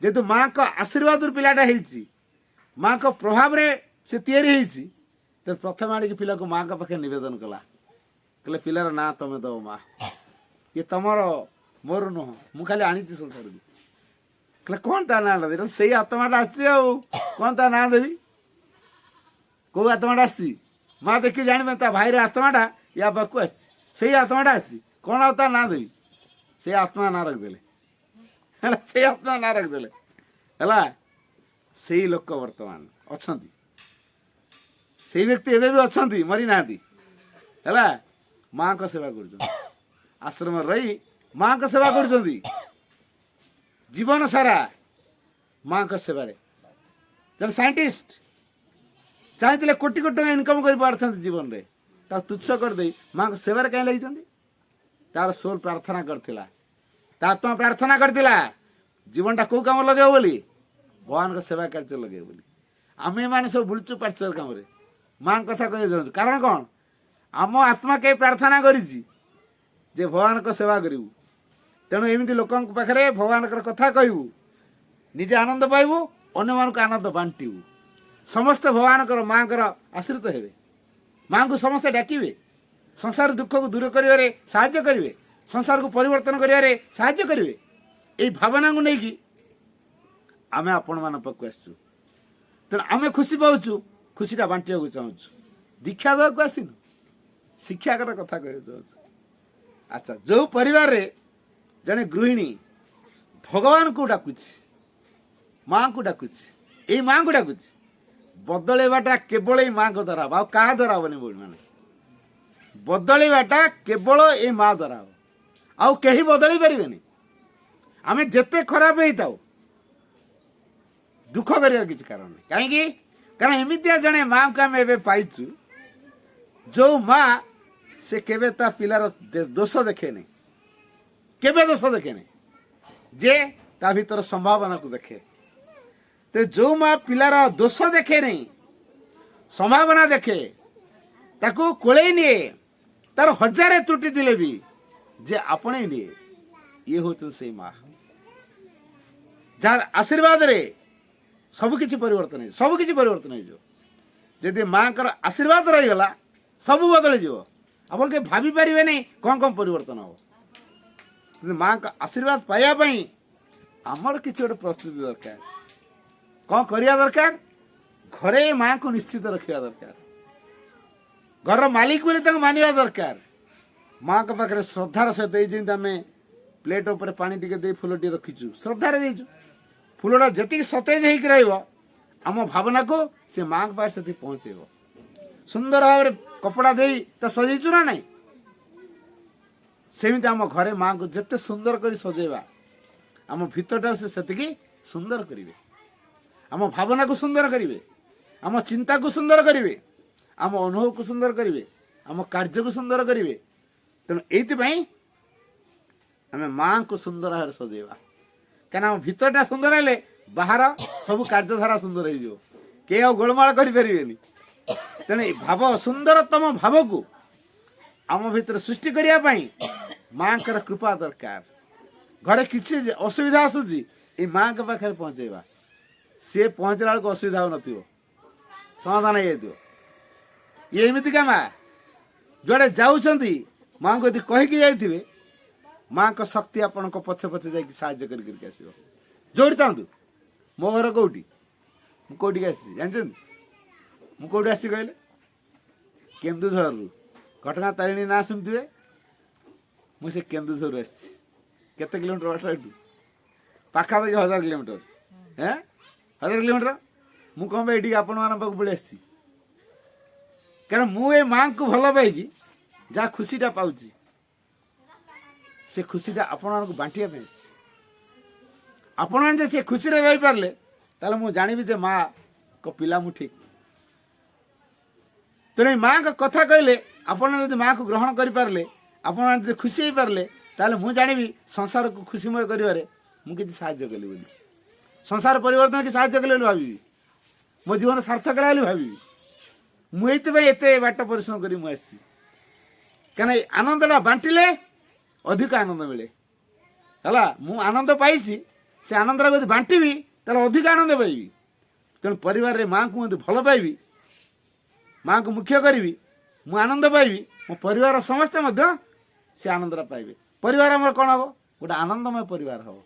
ଯେହେତୁ ମାଆଙ୍କ ଆଶୀର୍ବାଦରୁ ପିଲାଟା ହେଇଛି, ମାଆଙ୍କ ପ୍ରଭାବରେ ସେ ତିଆରି ହେଇଛି, ତେଣୁ ପ୍ରଥମେ ଆଣିକି ପିଲାକୁ ମାଆଙ୍କ ପାଖରେ ନିବେଦନ କଲା। କହିଲେ ପିଲାର ନାଁ ତମେ ଦବ ମା, ଇଏ ତମର ମୋର ନୁହଁ, ମୁଁ ଖାଲି ଆଣିଛି ସଂସାରକୁ। କହିଲେ କ'ଣ ତା ନାଁଟା ଦେବି? ସେଇ ଆତ୍ମାଟା ଆସିଛି, ଆଉ କ'ଣ ତା ନାଁ ଦେବି? କୋଉ ଆତ୍ମାଟା ଆସିଛି? ମା ଦେଖି ଜାଣିବେ ତା ଭାଇର ଆତ୍ମାଟା ୟା ପାଖକୁ ଆସିଛି, ସେଇ ଆତ୍ମାଟା ଆସିଛି, କ'ଣ ଆଉ ତା ନାଁ ଦେବି? ସେଇ ଆତ୍ମା ନାଁ ରଖିଦେଲେ ହେଲା, ସେଇ ଆତ୍ମା ନାଁ ରଖିଦେଲେ ହେଲା। ସେଇ ଲୋକ ବର୍ତ୍ତମାନ ଅଛନ୍ତି, ସେଇ ବ୍ୟକ୍ତି ଏବେ ବି ଅଛନ୍ତି, ମରିନାହାନ୍ତି ହେଲା। ମାଆଙ୍କ ସେବା କରୁଛନ୍ତି, ଆଶ୍ରମରେ ରହି ମାଆଙ୍କ ସେବା କରୁଛନ୍ତି ଜୀବନ ସାରା। ମାଆଙ୍କ ସେବାରେ ଜଣେ ସାଇଣ୍ଟିଷ୍ଟ ଚାହିଁଥିଲେ କୋଟି କୋଟି ଟଙ୍କା ଇନକମ୍ କରିପାରିଥାନ୍ତି ଜୀବନରେ, ତାକୁ ତୁଚ୍ଛ କରିଦେଇ ମାଆଙ୍କ ସେବାରେ କାହିଁ ଲାଗିଛନ୍ତି? ତାର ସୋଲ୍ ପ୍ରାର୍ଥନା କରିଥିଲା, ତା ଆତ୍ମା ପ୍ରାର୍ଥନା କରିଥିଲା ଜୀବନଟା କୋଉ କାମ ଲଗେଇବ ବୋଲି? ଭଗବାନଙ୍କ ସେବା କାର୍ଯ୍ୟ ଲଗେଇବ ବୋଲି। ଆମେ ଏମାନେ ସବୁ ବୁଲୁଛୁ ପାଶ୍ଚର କାମରେ, ମାଆଙ୍କ କଥା କହି ଯାଉଛୁ। କାରଣ କ'ଣ? ଆମ ଆତ୍ମା କେହି ପ୍ରାର୍ଥନା କରିଛି ଯେ ଭଗବାନଙ୍କ ସେବା କରିବୁ। ତେଣୁ ଏମିତି ଲୋକଙ୍କ ପାଖରେ ଭଗବାନଙ୍କର କଥା କହିବୁ, ନିଜେ ଆନନ୍ଦ ପାଇବୁ, ଅନ୍ୟମାନଙ୍କୁ ଆନନ୍ଦ ବାଣ୍ଟିବୁ। ସମସ୍ତେ ଭଗବାନଙ୍କର ମାଆଙ୍କର ଆଶ୍ରିତ ହେବେ, ମାଆଙ୍କୁ ସମସ୍ତେ ଡାକିବେ, ସଂସାର ଦୁଃଖକୁ ଦୂର କରିବାରେ ସାହାଯ୍ୟ କରିବେ। ସଂସାରକୁ ପରିବର୍ତ୍ତନ କରିବାରେ ସାହାଯ୍ୟ କରିବେ। ଏଇ ଭାବନାକୁ ନେଇକି ଆମେ ଆପଣମାନଙ୍କ ପାଖକୁ ଆସିଛୁ। ତେଣୁ ଆମେ ଖୁସି ପାଉଛୁ, ଖୁସିଟା ବାଣ୍ଟିବାକୁ ଚାହୁଁଛୁ। ଦୀକ୍ଷା ଦେବାକୁ ଆସିନୁ, ଶିକ୍ଷାଗତ କଥା କହିବାକୁ ଚାହୁଁଛୁ। ଆଚ୍ଛା, ଯେଉଁ ପରିବାରରେ ଜଣେ ଗୃହିଣୀ ଭଗବାନଙ୍କୁ ଡାକୁଛି, ମାଆଙ୍କୁ ଡାକୁଛି, ଏଇ ମାଆଙ୍କୁ ଡାକୁଛି, ବଦଳେଇବାଟା କେବଳ ଏଇ ମାଆଙ୍କ ଦ୍ୱାରା ହବ, ଆଉ କାହା ଦ୍ୱାରା ହବନି ଭଉଣୀ ମାନେ। ବଦଳେଇବାଟା କେବଳ ଏଇ ମା ଦ୍ୱାରା ହବ, ଆଉ କେହି ବଦଳେଇ ପାରିବେନି। ଆମେ ଯେତେ ଖରାପ ହେଇଥାଉ ଦୁଃଖ କରିବାର କିଛି କାରଣ ନାହିଁ। କାହିଁକି? କାରଣ ଏମିତିଆ ଜଣେ ମାଆଙ୍କୁ ଆମେ ଏବେ ପାଇଛୁ, ଯେଉଁ ମା ସେ କେବେ ତା ପିଲାର ଦୋଷ ଦେଖେନି, କେବେ ଦୋଷ ଦେଖେନି, ଯେ ତା ଭିତର ସମ୍ଭାବନାକୁ ଦେଖେ। ତ ଯେଉଁ ମା ପିଲାର ଦୋଷ ଦେଖେନି, ସମ୍ଭାବନା ଦେଖେ, ତାକୁ କୋଳେଇ ନିଏ, ତାର ହଜାରେ ତ୍ରୁଟି ଥିଲେ ବି ଯେ ଆପଣେଇ ନିଏ, ଇଏ ହେଉଛନ୍ତି ସେଇ ମା ଯାହାର ଆଶୀର୍ବାଦରେ ସବୁକିଛି ପରିବର୍ତ୍ତନ ହେଇଯିବ, ସବୁକିଛି ପରିବର୍ତ୍ତନ ହେଇଯିବ। ଯଦି ମାଆଙ୍କର ଆଶୀର୍ବାଦ ରହିଗଲା ସବୁ ବଦଳିଯିବ। ଆପଣ କେହି ଭାବି ପାରିବେନି କ'ଣ କ'ଣ ପରିବର୍ତ୍ତନ ହେବ। କିନ୍ତୁ ମାଆଙ୍କ ଆଶୀର୍ବାଦ ପାଇବା ପାଇଁ ଆମର କିଛି ଗୋଟେ ପ୍ରସ୍ତୁତି ଦରକାର। କ'ଣ କରିବା ଦରକାର? ଘରେ ମାଆଙ୍କୁ ନିଶ୍ଚିତ ରଖିବା ଦରକାର। ଘରର ମାଲିକ ବୋଲି ତାଙ୍କୁ ମାନିବା ଦରକାର। ମାଆଙ୍କ ପାଖରେ ଶ୍ରଦ୍ଧାର ସହିତ, ଏଇ ଯେମିତି ଆମେ ପ୍ଲେଟ୍ ଉପରେ ପାଣି ଟିକେ ଦେଇ ଫୁଲଟିଏ ରଖିଛୁ, ଶ୍ରଦ୍ଧାରେ ଦେଇଛୁ, ଫୁଲଟା ଯେତିକି ସତେଜ ହେଇକି ରହିବ ଆମ ଭାବନାକୁ ସେ ମାଆଙ୍କ ପାଖରେ ସେତିକି ପହଞ୍ଚେଇବ। ସୁନ୍ଦର ଭାବରେ କପଡ଼ା ଦେଇ ତା ସଜେଇଛୁ ନା ନାହିଁ, ସେମିତି ଆମ ଘରେ ମାଆଙ୍କୁ ଯେତେ ସୁନ୍ଦର କରି ସଜେଇବା ଆମ ଭିତରଟାକୁ ସେ ସେତିକି ସୁନ୍ଦର କରିବେ। ଆମ ଭାବନାକୁ ସୁନ୍ଦର କରିବେ, ଆମ ଚିନ୍ତାକୁ ସୁନ୍ଦର କରିବେ, ଆମ ଅନୁଭବକୁ ସୁନ୍ଦର କରିବେ, ଆମ କାର୍ଯ୍ୟକୁ ସୁନ୍ଦର କରିବେ। ତେଣୁ ଏଇଥିପାଇଁ ଆମେ ମାଆଙ୍କୁ ସୁନ୍ଦର ଭାବରେ ସଜେଇବା। କାହିଁକିନା ଆମ ଭିତରଟା ସୁନ୍ଦର ହେଲେ ବାହାର ସବୁ କାର୍ଯ୍ୟଧାରା ସୁନ୍ଦର ହେଇଯିବ, କେହି ଆଉ ଗୋଳମାଳ କରିପାରିବେନି। ତେଣୁ ଏଇ ଭାବ, ସୁନ୍ଦରତମ ଭାବକୁ ଆମ ଭିତରେ ସୃଷ୍ଟି କରିବା ପାଇଁ ମାଆଙ୍କର କୃପା ଦରକାର। ଘରେ କିଛି ଅସୁବିଧା ଆସୁଛି, ଏଇ ମାଆଙ୍କ ପାଖରେ ପହଞ୍ଚେଇବା। ସିଏ ପହଞ୍ଚିଲା ବେଳକୁ ଅସୁବିଧା ହେଉନଥିବ, ସମାଧାନ ହେଇଯାଇଥିବ। ଇଏ ଏମିତିକା ମା, ଯୁଆଡ଼େ ଯାଉଛନ୍ତି ମାଆଙ୍କୁ ଯଦି କହିକି ଯାଇଥିବେ, ମାଆଙ୍କ ଶକ୍ତି ଆପଣଙ୍କ ପଛେ ପଛେ ଯାଇକି ସାହାଯ୍ୟ କରିକି ଆସିବ। ଯୋଉଠି ଥାନ୍ତୁ। ମୋ ଘର କେଉଁଠି, ମୁଁ କେଉଁଠିକି ଆସିଛି ଜାଣିଛନ୍ତି? ମୁଁ କେଉଁଠି ଆସିଛି କହିଲେ? କେନ୍ଦୁଝରରୁ। ଘଟଗାଁ ତାରିଣୀ ନାଁ ଶୁଣିଥିବେ, ମୁଁ ସେ କେନ୍ଦୁଝରରୁ ଆସିଛି। କେତେ କିଲୋମିଟର ବାଟ ଏଠୁ? ପାଖାପାଖି 1000 କିଲୋମିଟର। 1000 କିଲୋମିଟର। ମୁଁ କ'ଣ ପାଇଁ ଏଠିକି ଆପଣମାନଙ୍କ ପାଖକୁ ପଳେଇ ଆସିଛି? କାରଣ ମୁଁ ଏ ମାଆଙ୍କୁ ଭଲ ପାଇକି ଯାହା ଖୁସିଟା ପାଉଛି, ସେ ଖୁସିଟା ଆପଣମାନଙ୍କୁ ବାଣ୍ଟିବା ପାଇଁ ଆସିଛି। ଆପଣମାନେ ଯେ ସେ ଖୁସିରେ ରହିପାରିଲେ, ତାହେଲେ ମୁଁ ଜାଣିବି ଯେ ମାଆଙ୍କ ପିଲା ମୁଁ ଠିକ୍। ତେଣୁ ଏଇ ମାଆଙ୍କ କଥା କହିଲେ ଆପଣ ଯଦି ମାଆକୁ ଗ୍ରହଣ କରିପାରିଲେ, ଆପଣମାନେ ଯଦି ଖୁସି ହେଇପାରିଲେ, ତାହେଲେ ମୁଁ ଜାଣିବି ସଂସାରକୁ ଖୁସିମୟ କରିବାରେ ମୁଁ କିଛି ସାହାଯ୍ୟ କଲି ବୋଲି। ସଂସାର ପରିବର୍ତ୍ତନ କିଛି ସାହାଯ୍ୟ କଲି ବୋଲି ଭାବିବି, ମୋ ଜୀବନ ସାର୍ଥକ ହେଲା ବୋଲି ଭାବିବି। ମୁଁ ଏଇଥିପାଇଁ ଏତେ ବାଟ ପରିଶ୍ରମ କରି ମୁଁ ଆସିଛି। କାରଣ ଏଇ ଆନନ୍ଦଟା ବାଣ୍ଟିଲେ ଅଧିକ ଆନନ୍ଦ ମିଳେ। ହେଲା, ମୁଁ ଆନନ୍ଦ ପାଇଛି, ସେ ଆନନ୍ଦଟା ଯଦି ବାଣ୍ଟିବି ତାହେଲେ ଅଧିକ ଆନନ୍ଦ ପାଇବି। ତେଣୁ ପରିବାରରେ ମାଆଙ୍କୁ ଯଦି ଭଲ ପାଇବି, ମାଆଙ୍କୁ ମୁଖ୍ୟ କରିବି, ମୁଁ ଆନନ୍ଦ ପାଇବି, ମୋ ପରିବାର ସମସ୍ତେ ମଧ୍ୟ ସେ ଆନନ୍ଦଟା ପାଇବେ। ପରିବାର ଆମର କ'ଣ ହେବ? ଗୋଟେ ଆନନ୍ଦମୟ ପରିବାର ହେବ,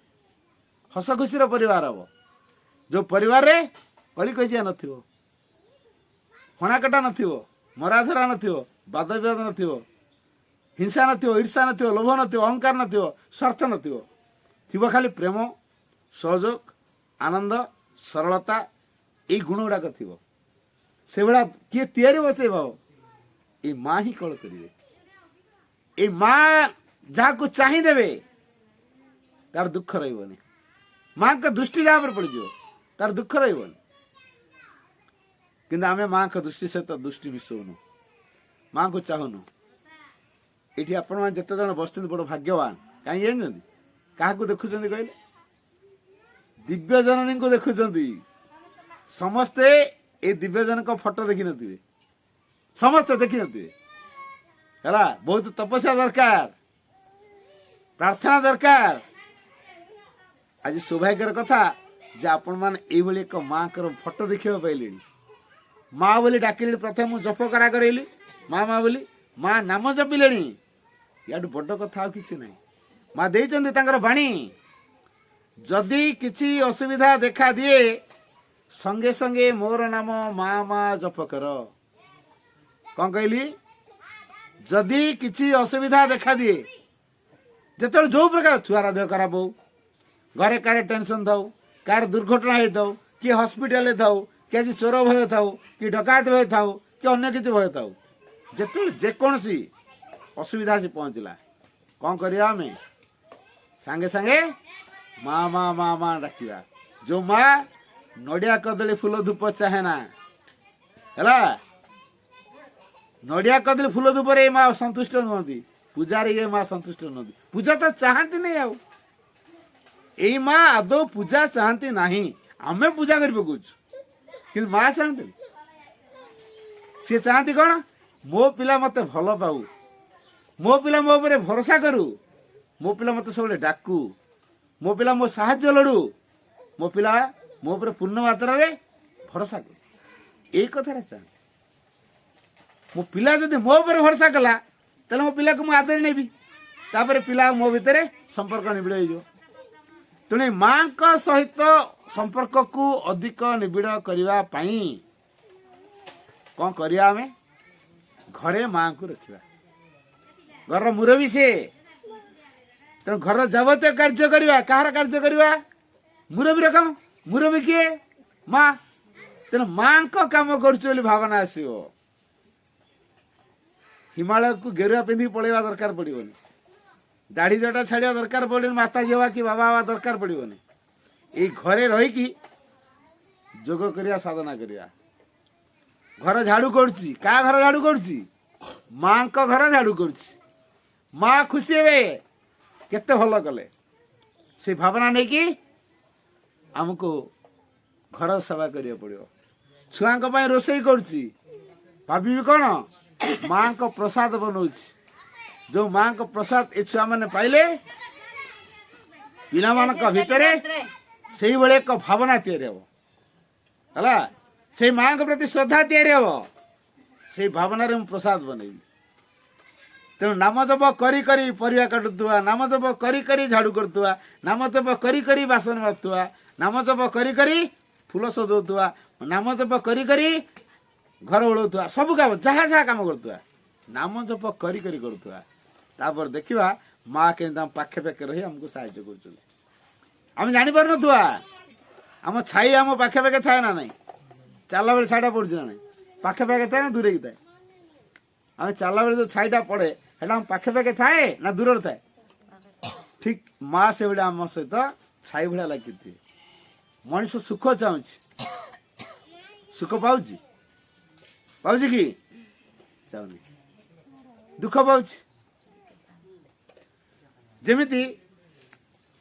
ହସ ଖୁସିର ପରିବାର ହେବ। ଯେଉଁ ପରିବାରରେ କଳି କଜିଆ ନଥିବ, ହଣାକଟା ନଥିବ, ମରାଧରା ନଥିବ, ବାଦ ବିବାଦ ନଥିବ, ହିଂସା ନଥିବ, ଈର୍ଷା ନଥିବ, ଲୋଭ ନଥିବ, ଅହଙ୍କାର ନଥିବ, ସ୍ୱାର୍ଥ ନଥିବ, ଥିବ ଖାଲି ପ୍ରେମ, ସହଯୋଗ, ଆନନ୍ଦ, ସରଳତା, ଏଇ ଗୁଣ ଗୁଡ଼ାକ ଥିବ। ସେଭଳିଆ କିଏ ତିଆରି ବସେଇବ? ଏଇ ମା ହିଁ କଳ କରିବେ। ଏଇ ମା ଯାହାକୁ ଚାହିଁଦେବେ ତାର ଦୁଃଖ ରହିବନି। ମାଙ୍କ ଦୃଷ୍ଟି ଯାହା ଉପରେ ପଡ଼ିଯିବ ତାର ଦୁଃଖ ରହିବନି। କିନ୍ତୁ ଆମେ ମାଙ୍କ ଦୃଷ୍ଟି ସହିତ ଦୃଷ୍ଟି ମିଶଉନୁ, ମାଙ୍କୁ ଚାହୁଁନୁ। ଏଠି ଆପଣମାନେ ଯେତେ ଜଣ ବସିଛନ୍ତି ବଡ଼ ଭାଗ୍ୟବାନ। କାହିଁକି ଜାଣିଛନ୍ତି? କାହାକୁ ଦେଖୁଛନ୍ତି କହିଲେ? ଦିବ୍ୟ ଜନନୀଙ୍କୁ ଦେଖୁଛନ୍ତି। ସମସ୍ତେ ଏଇ ଦିବ୍ୟଜନଙ୍କ ଫଟୋ ଦେଖିନଥିବେ, ସମସ୍ତେ ଦେଖିନଥିବେ। ହେଲା, ବହୁତ ତପସ୍ୟା ଦରକାର, ପ୍ରାର୍ଥନା ଦରକାର। ଆଜି ସୌଭାଗ୍ୟର କଥା ଯେ ଆପଣମାନେ ଏଇଭଳି ଏକ ମାଆଙ୍କର ଫଟୋ ଦେଖିବାକୁ ପାଇଲେଣି। ମା ବୋଲି ଡାକିଲେଣି। ପ୍ରଥମେ ମୁଁ ଜପ କରା କରେଇଲି, ମା ମା ବୋଲି। ମା ନାମ ଜପିଲେଣି, याडू बड़ कथा आ किछि नहीं। माँ देइचंदी तांकर बाणी जदि किछि असुविधा देखा दिए संगे संगे मोर नाम माँ माँ जप कर। कौन कहली जदि किछि असुविधा देखा दिए जिते जो प्रकार छुआर देह खराब हो घरे कार टेंशन थाऊ कार दुर्घटना होता हो कि हॉस्पिटल थाऊ कि आज चोर भय थाऊ कि डकायत भय थाऊ कि अन्य किसी भय थाऊ जिते जेकोसी असुविधा से पहुँचला कौन करिया आम सांगे सांगे माँ माँ माँ माँ डाकिया। जो माँ नड़िया कदली फूल धूप चाहे ना है नड़िया कदली फूल धूप रे माँ संतुष्ट नुहति पूजारे ये माँ संतुष्ट नुहति पूजा तो चाहती नहीं आउ यही माँ आदौ पूजा चाहती नहीं आमे पूजा कर पकड़ कि माँ चाहती सी चाहती कौन मो पिला मत भल पाऊ मो पिला मो ऊपर भरोसा करू मो पिला मत सब डाकू मो पिला मो साहाय्य लड़ू मो पिला मो ऊपर पूर्ण मात्रा रे भरोसा करू यही कथा चाहती मो पिला जब मो ऊपर भरोसा कला तेल मो पिला को आदर नेबी तापर पिला मो भितर संपर्क निबिड़ हो तेणु माँ सहित संपर्क को अधिक निबिड़ करने कौन करिया आमे घरे माँ को रखिया घर मुरबी से तेणु घर जावतीय कार्य करवा कहार कार्य करवा मुरबी काम मुरबी किए माँ तेणु माँ को काम कर भावना आसो हिमालय को गेरुआ पिंधि पलैया दरकार पड़ोनी दाढ़ी जटा छाड़ा दरकार पड़े माता जी कि बाबा बाबा दरकार पड़ोनी ये घरे रहीकि जोग करिया साधना करिया घर झाड़ू करुच्ची का घर झाड़ू करुच्ची माँ को घर झाड़ू करुच्ची माँ खुशी हे केते भल कले से भावना नहीं कि आमको घर सेवा करिया पड़ो छुआ रोसई करुच्ची भाभी कौन माँ को प्रसाद बनाऊँच जो माँ को प्रसाद ए छुआ मैंने पाइले पिला मान भितर से भाई एक भावना है से माँ के प्रति श्रद्धा या से भावना रे प्रसाद बनैबी तेणु नाम जप करी करी परिवा काटुवा नाम जप करी करी झाड़ू करतुआ नाम जप करी करी बासन माजुआ नाम जप करी करी फूल सजाउतुआ नाम जप करी करी घर ओढ़ुआ सब काम जहाँ जहाँ काम करतुआ नाम जप करी करी करतुआ तापर देखिवा माँ के पाखे पाखे रही आमको साहाय्य कर जापर नुआ आम छाई आम पाखे पाखे थाए ना नहीं चलला बेले छाईटा पड़े ना नहीं पाखे पाखे थाए ना दूरे की थाए आम चलला बेले जो छाईटा पड़े है पाखे पाखे थाए ना दूर थाए ठीक माँ से भाई आम सहित छाई भाया लगी मनीष सुख चाहूँ सुख पाऊँ पाऊँ कि चाहूनी दुख पाऊँ जमीती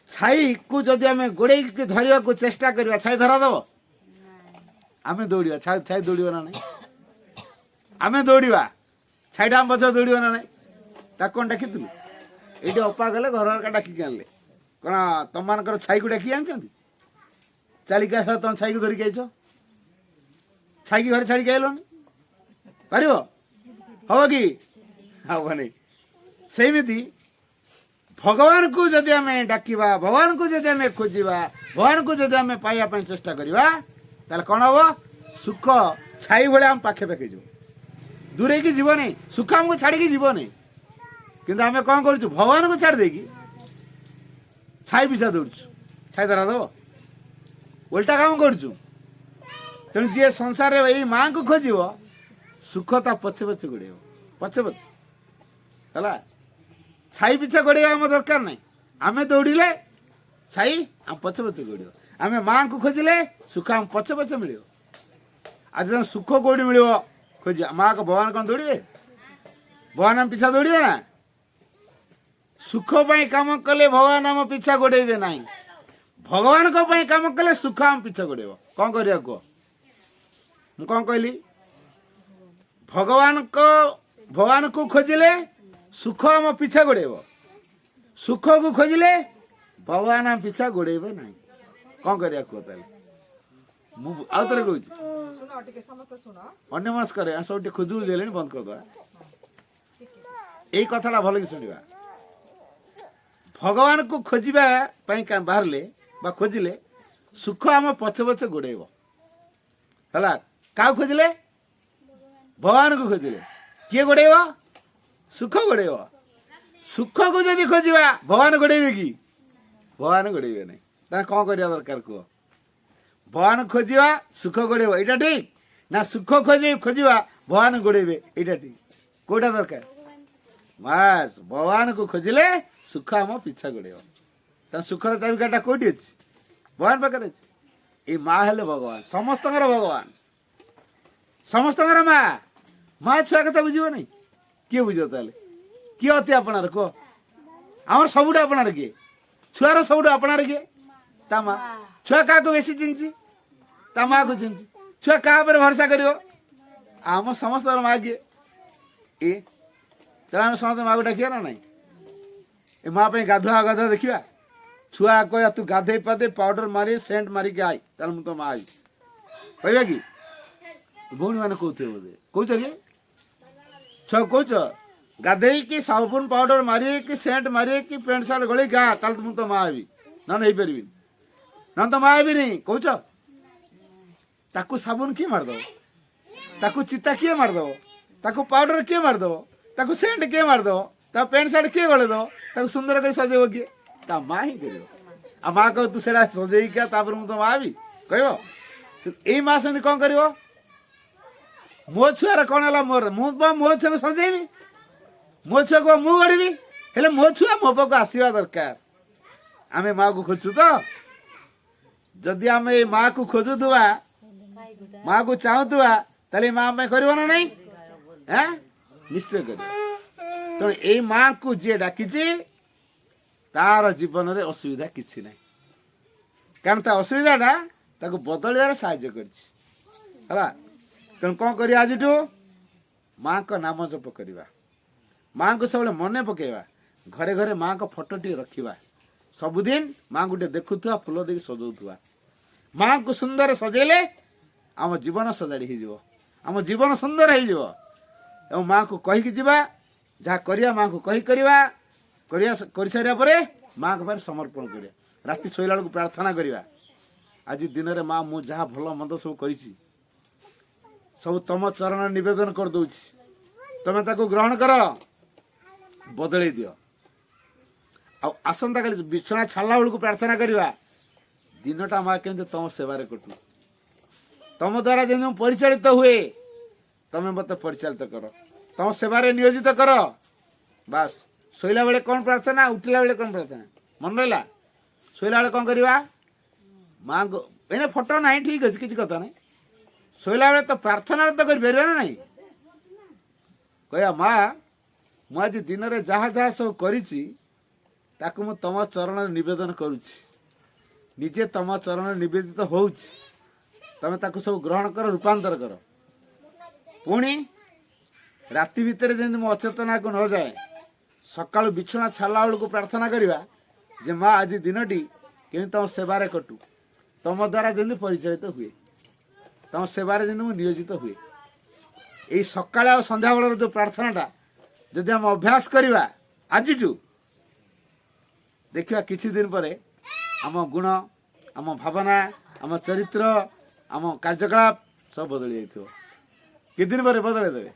छाई को जदि आम गोड़े धरवा को चेष्टा करवा छाई धरा दब आम दौड़ा छाई दौड़ ना नहीं आम दौड़ा छाईटा आम पच दौड़ ना नहीं ताक कौन डाकी ये अपा गले घर डाकिक आनले कौन तुम मान छाई को डाकी आन चलिक आस तुम छाई को धरिक आईच छाई घर छाड़ी आइलनि पार हम कि हेनी सेमती भगवान को जदि आम डाकिबा भगवान को जदि आम खोजा भगवान को जदि आम पाइबा चेष्टा करवा ताले कौन हम सुख छाई भाई आम पाखे पाखे जो दूरे की जीव नहीं सुख आमको छाड़ी जीव नहीं किंतु आम कौन कर भगवान को छाड़ देकी छाई पिछा दौड़ छाई धरा दब उल्टा काम कर तेणु जी संसार यही माँ को खोज सुख ता पछे पछे गोड़ पछे पछे है छाई पिछा गोड़ आम दरकार नहीं आम दौड़े छाई आम पछे पछे गोड़ आम माँ को खोजिले सुख आम पछे पछे मिल आज सुख कौटी मिल खोज माँ को भगवान कौन दौड़े भगवान आम पिछा दौड़े ना सुख पाई काम कले भगवान आम पिछा गोड़े ना भगवान को पाई काम कले सुख आम पिछा गोड़ कौन कर कह मु कौन कहली भगवान को खोजिले सुख आम पिछा गोड़ सुख को खोजिले भगवान आम पिछा गोड़े ना कौन कर कह आउ थे कहूँ अन्य मनस्क सब खोजू बंद करदे यही कथा भल कि शुणा ଭଗବାନଙ୍କୁ ଖୋଜିବା ପାଇଁ ବାହାରିଲେ ବା ଖୋଜିଲେ ସୁଖ ଆମ ପଛେ ପଛେ ଗୋଡ଼େଇବ ହେଲା। କାହାକୁ ଖୋଜିଲେ? ଭଗବାନଙ୍କୁ ଖୋଜିଲେ କିଏ ଗୋଡ଼େଇବ? ସୁଖ ଗୋଡ଼େଇବ। ସୁଖକୁ ଯଦି ଖୋଜିବା ଭଗବାନ ଗୋଡ଼େଇବେ କି? ଭଗବାନ ଗୋଡ଼େଇବେ ନାହିଁ। ତାହେଲେ କ'ଣ କରିବା ଦରକାର କୁହ? ଭଗବାନ ଖୋଜିବା ସୁଖ ଗୋଡ଼େଇବ, ଏଇଟା ଠିକ୍ ନା ସୁଖ ଖୋଜିବା ଭଗବାନ ଗୋଡ଼େଇବେ ଏଇଟା ଠିକ୍? କୋଉଟା ଦରକାର? ବାସ୍, ଭଗବାନକୁ ଖୋଜିଲେ ସୁଖ ଆମ ପିଛା ଗୋଡ଼େଇବ। ତାହେଲେ ସୁଖର ଚାବିକାଠିଟା କୋଉଠି ଅଛି? ଭଗବାନ ପାଖରେ ଅଛି। ଏଇ ମା ହେଲେ ଭଗବାନ, ସମସ୍ତଙ୍କର ଭଗବାନ, ସମସ୍ତଙ୍କର ମା। ମା ଛୁଆ କଥା ବୁଝିବ ନାହିଁ, କିଏ ବୁଝିବ? ତାହେଲେ କିଏ ଅତି ଆପଣାର କୁହ? ଆମର ସବୁଠୁ ଆପଣାର କିଏ? ଛୁଆର ସବୁଠୁ ଆପଣାର କିଏ? ତା ମା। ଛୁଆ କାହାକୁ ବେଶୀ ଚିହ୍ନିଛି? ତା ମାଆକୁ ଚିହ୍ନିଛି। ଛୁଆ କାହା ଉପରେ ଭରସା କରିବ? ଆମ ସମସ୍ତଙ୍କର ମା କିଏ? ଏ ତେଣୁ ଆମେ ସମସ୍ତେ ମାଆକୁ ଡାକିବା ନା ନାହିଁ? ଏ ମା ପାଇଁ ଗାଧୁଆ ଦେଖିବା। ଛୁଆ କହିବା ତୁ ଗାଧେଇ ପାଧେଇ ପାଉଡର ମାରି ସେଣ୍ଟ ମାରିକି ଆଇ, ତାହେଲେ ମୁଁ ତ ମା ଆଇ କହିବା କି? ଭଉଣୀ ମାନେ କହୁଥିବେ ବୋଧେ, କହୁଛ କି? ଛୁଆ କହୁଛ ଗାଧେଇକି ସାବୁନ ପାଉଡର ମାରିକି ସେଣ୍ଟ ମାରିକି ପ୍ୟାଣ୍ଟ ସାର୍ଟ ଗଳେଇକି ଆ, ତାହେଲେ ମୁଁ ତ ମା ହେବି, ନହେଲେ ହେଇପାରିବିନି, ନହେଲେ ତ ମା ହେବିନି କହୁଛ? ତାକୁ ସାବୁନ କିଏ ମାରିଦବ? ତାକୁ ଚିତା କିଏ ମାରିଦବ? ତାକୁ ପାଉଡର କିଏ ମାରିଦବ? ତାକୁ ସେଣ୍ଟ କିଏ ମାରିଦବ? ତା ପ୍ୟାଣ୍ଟ ସାର୍ଟ କିଏ ଗଳେଇଦବ? ତାକୁ ସୁନ୍ଦର କରି ସଜେଇବ କିଏ? ତା ମା ହିଁ କରିବ। ଆଉ ମା କହିବ ତୁ ସେଇଟା ସଜେଇକି ତାପରେ ମୁଁ ତ ମା ହେବି କହିବ? ଏଇ ମା ସେମିତି କ'ଣ କରିବ? ମୋ ଛୁଆର କ'ଣ ହେଲା? ମୋର ମୁଁ ମୋ ଛୁଆକୁ ସଜେଇବି, ମୋ ଛୁଆକୁ ମୁଁ ଗଢ଼ିବି, ହେଲେ ମୋ ଛୁଆ ମୋ ପାଖକୁ ଆସିବା ଦରକାର। ଆମେ ମାଆକୁ ଖୋଜୁଛୁ ତ? ଯଦି ଆମେ ଏଇ ମାଆକୁ ଖୋଜୁଥିବା, ମାଆକୁ ଚାହୁଁଥିବା, ତାହେଲେ ଏଇ ମା ପାଇଁ କରିବ ନା ନାହିଁ? ନିଶ୍ଚୟ କରିବ। ତେଣୁ ଏଇ ମାଆକୁ ଯିଏ ଡାକିଛି ତାର ଜୀବନରେ ଅସୁବିଧା କିଛି ନାହିଁ, କାରଣ ତା ଅସୁବିଧାଟା ତାକୁ ବଦଳିବାରେ ସାହାଯ୍ୟ କରିଛି ହେଲା। ତେଣୁ କ'ଣ କରିବା? ଆଜିଠୁ ମାଆଙ୍କ ନାମ ଜପ କରିବା, ମାଆଙ୍କୁ ସବୁବେଳେ ମନେ ପକେଇବା, ଘରେ ଘରେ ମାଆଙ୍କ ଫଟୋଟିଏ ରଖିବା, ସବୁଦିନ ମାଆଙ୍କୁ ଟିକେ ଦେଖୁଥିବା, ଫୁଲ ଦେଇକି ସଜଉଥିବା। ମାଆଙ୍କୁ ସୁନ୍ଦର ସଜେଇଲେ ଆମ ଜୀବନ ସଜାଡ଼ି ହେଇଯିବ, ଆମ ଜୀବନ ସୁନ୍ଦର ହେଇଯିବ। ଏବଂ ମାଆଙ୍କୁ କହିକି ଯିବା, ଯାହା କରିବା ମାଆଙ୍କୁ କହି କରିବା, କରିସାରିବା ପରେ ମାଆଙ୍କ ପାଖରେ ସମର୍ପଣ କରିବା। ରାତି ଶୋଇଲା ବେଳକୁ ପ୍ରାର୍ଥନା କରିବା, ଆଜି ଦିନରେ ମା ମୁଁ ଯାହା ଭଲ ମନ୍ଦ ସବୁ କରିଛି ସବୁ ତମ ଚରଣ ନିବେଦନ କରିଦେଉଛି, ତମେ ତାକୁ ଗ୍ରହଣ କର, ବଦଳେଇ ଦିଅ। ଆଉ ଆସନ୍ତାକାଲି ବିଛଣା ଛାଡ଼ିଲା ବେଳକୁ ପ୍ରାର୍ଥନା କରିବା, ଦିନଟା ମା କେମିତି ତମ ସେବାରେ କଟୁ, ତମ ଦ୍ୱାରା ଯେମିତି ମୁଁ ପରିଚାଳିତ ହୁଏ, ତମେ ମୋତେ ପରିଚାଳିତ କର, ତମ ସେବାରେ ନିୟୋଜିତ କର। ବାସ୍। ଶୋଇଲା ବେଳେ କ'ଣ ପ୍ରାର୍ଥନା, ଉଠିଲା ବେଳେ କ'ଣ ପ୍ରାର୍ଥନା ମନେ ରହିଲା? ଶୋଇଲା ବେଳେ କ'ଣ କରିବା? ମାଆଙ୍କୁ ଏଇନେ ଫଟୋ ନାହିଁ, ଠିକ୍ ଅଛି, କିଛି କଥା ନାହିଁ। ଶୋଇଲା ବେଳେ ତ ପ୍ରାର୍ଥନାରେ ତ କରିପାରିବା ନା ନାହିଁ? କହିବା ମା ମୁଁ ଆଜି ଦିନରେ ଯାହା ଯାହା ସବୁ କରିଛି ତାକୁ ମୁଁ ତମ ଚରଣରେ ନିବେଦନ କରୁଛି, ନିଜେ ତମ ଚରଣରେ ନିବେଦିତ ହଉଛି, ତମେ ତାକୁ ସବୁ ଗ୍ରହଣ କର, ରୂପାନ୍ତର କର। ପୁଣି ରାତି ଭିତରେ ଯେମିତି ମୋ ଅଚେତନାକୁ ନ ଯାଏ, ସକାଳୁ ବିଛଣା ଛାଡ଼ିଲା ବେଳକୁ ପ୍ରାର୍ଥନା କରିବା ଯେ ମା ଆଜି ଦିନଟି କେମିତି ତମ ସେବାରେ କଟୁ, ତମ ଦ୍ୱାରା ଯେମିତି ପରିଚାଳିତ ହୁଏ, ତମ ସେବାରେ ଯେମିତି ମୁଁ ନିୟୋଜିତ ହୁଏ। ଏଇ ସକାଳେ ଆଉ ସନ୍ଧ୍ୟାବେଳର ଯେଉଁ ପ୍ରାର୍ଥନାଟା ଯଦି ଆମେ ଅଭ୍ୟାସ କରିବା ଆଜିଠୁ, ଦେଖିବା କିଛି ଦିନ ପରେ ଆମ ଗୁଣ, ଆମ ଭାବନା, ଆମ ଚରିତ୍ର, ଆମ କାର୍ଯ୍ୟକଳାପ ସବୁ ବଦଳି ଯାଇଥିବ। କିଛି ଦିନ ପରେ ବଦଳେଇ ଦେବେ।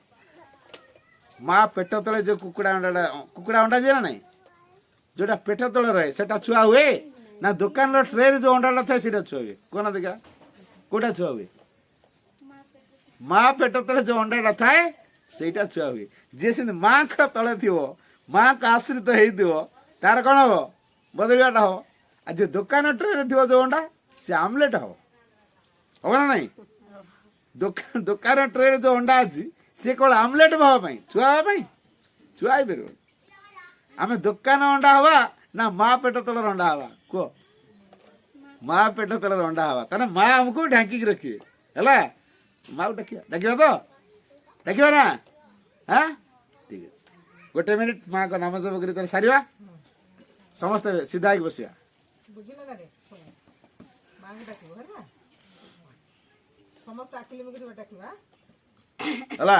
ମା ପେଟ ତଳେ ଯେଉଁ କୁକୁଡ଼ା ଅଣ୍ଡା ଦିଏ ନା ନାହିଁ, ଯେଉଁଟା ପେଟ ତଳେ ରହେ ସେଟା ଛୁଆ ହୁଏ ନା ଦୋକାନର ଟ୍ରେରେ ଯେଉଁ ଅଣ୍ଡାଟା ଥାଏ ସେଇଟା ଛୁଆ ହୁଏ? କୁହନା ଦେଖିବା, କେଉଁଟା ଛୁଆ ହୁଏ? ମା ପେଟ ତଳେ ଯେଉଁ ଅଣ୍ଡାଟା ଥାଏ ସେଇଟା ଛୁଆ ହୁଏ। ଯିଏ ସେମିତି ମାଆଙ୍କ ତଳେ ଥିବ, ମାଆଙ୍କ ଆଶ୍ରିତ ହେଇଥିବ, ତାର କ'ଣ ହବ? ବଦଳିବାଟା ହବ। ଆଉ ଯିଏ ଦୋକାନ ଟ୍ରେରେ ଥିବ ଯେଉଁ ଅଣ୍ଡା, ସେ ଆମଲେଟ୍ ହବ, ହବ ନା ନାହିଁ? ଦୋକାନ ଟ୍ରେରେ ଯେଉଁ ଅଣ୍ଡା ଅଛି ସିଏ କ'ଣ ଆମଲେଟ୍ ହେବା ପାଇଁ, ଛୁଆ ହେବା ପାଇଁ? ଛୁଆ ହେଇପାରିବ। ଆମେ ଦୋକାନ ଅଣ୍ଡା ହବା ନା ମା ପେଟ ତଳର ଅଣ୍ଡା ହବା କୁହ? ମା ପେଟ ତଳର ଅଣ୍ଡା ହବା। ତାହେଲେ ମା ଆମକୁ ଢାଙ୍କିକି ରଖିବେ ହେଲା। ମାଆକୁ ଡାକିବା ତ? ଡାକିବା ନା? ଠିକ୍ ଅଛି। ଗୋଟେ ମିନିଟ୍ ମାଆଙ୍କ ନାମ ଜପ କରି ତାହେଲେ ସାରିବା। ସମସ୍ତେ ସିଧା ହେଇକି ବସିବା। ବୁଝିଲେ ନା ରେ? ମାଆଙ୍କୁ ଡାକିବ ହେଲା, ସମସ୍ତେ ଆଖିଲି ମୁଖିଲି ଡାକିବା ହେଲା।